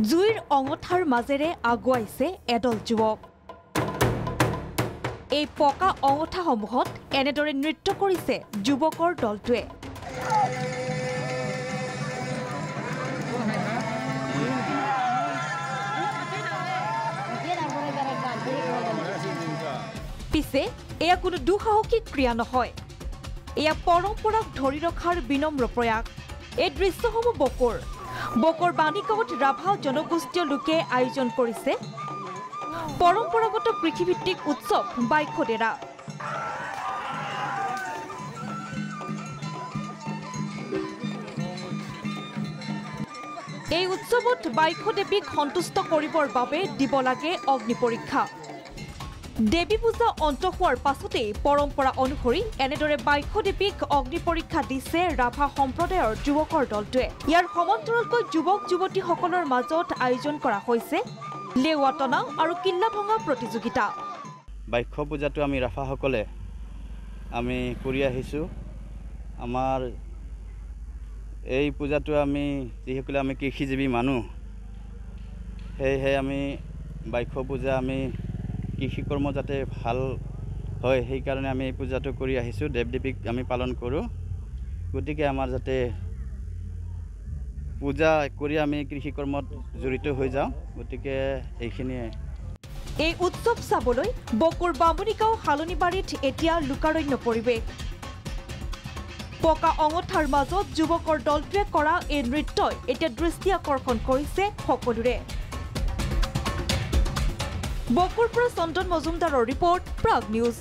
জুইৰ অঙঠাৰ মাজেৰে আগুৱাইছে এদল যুৱক। এই পকা অঙঠাসমূহত এনেদৰে নৃত্য কৰিছে যুৱকৰ দলটোৱে। পিছে এয়া কোনো দুঃসাহসিক ক্ৰিয়া নহয়, এয়া পৰম্পৰাক ধৰি ৰখাৰ বিনম্ৰ প্ৰয়াস। এই দৃশ্যসমূহ বকৰ বাণীগাঁৱত ৰাভা জনগোষ্ঠীয় লোকে আয়োজন কৰিছে পৰম্পৰাগত কৃষিভিত্তিক উৎসৱ বাইখদেৰা। এই উৎসৱত বাইখদেৱীক সন্তুষ্ট কৰিবৰ বাবে দিব লাগে অগ্নি পৰীক্ষা। দেৱী পূজা অন্ত হোৱাৰ পাছতেই পৰম্পৰা অনুসৰি এনেদৰে বাইখদেৱীক অগ্নি পৰীক্ষা দিছে ৰাভা সম্প্ৰদায়ৰ যুৱকৰ দলটোৱে। ইয়াৰ সমান্তৰালকৈ যুৱক যুৱতীসকলৰ মাজত আয়োজন কৰা হৈছে লেৱা টনা আৰু কিল্লা ভঙা প্ৰতিযোগিতা। বাইখ পূজাটো আমি ৰাভাসকলে আমি কৰি আহিছোঁ। আমাৰ এই পূজাটো আমি যিসকলে আমি কৃষিজীৱী মানুহ, সেয়েহে আমি বাইখ পূজা আমি কৃষি কৰ্ম যাতে ভাল হয় সেইকাৰণে আমি এই পূজাটো কৰি আহিছোঁ। দেৱ দেৱীক আমি পালন কৰোঁ, গতিকে আমাৰ যাতে পূজা কৰি আমি কৃষি কৰ্মত জড়িত হৈ যাওঁ, গতিকে এইখিনিয়ে। এই উৎসৱ চাবলৈ বকুৰ বামুণীগাঁও হালনিবাৰীত এতিয়া লোকাৰণ্য পৰিৱেশ। পকা অঙঠাৰ মাজত যুৱকৰ দলটোৱে কৰা এই নৃত্যই এতিয়া দৃষ্টি আকৰ্ষণ কৰিছে সকলোৰে। বকুৰ পৰা চন্দন মজুমদাৰৰ ৰিপৰ্ট, প্ৰাগ নিউজ।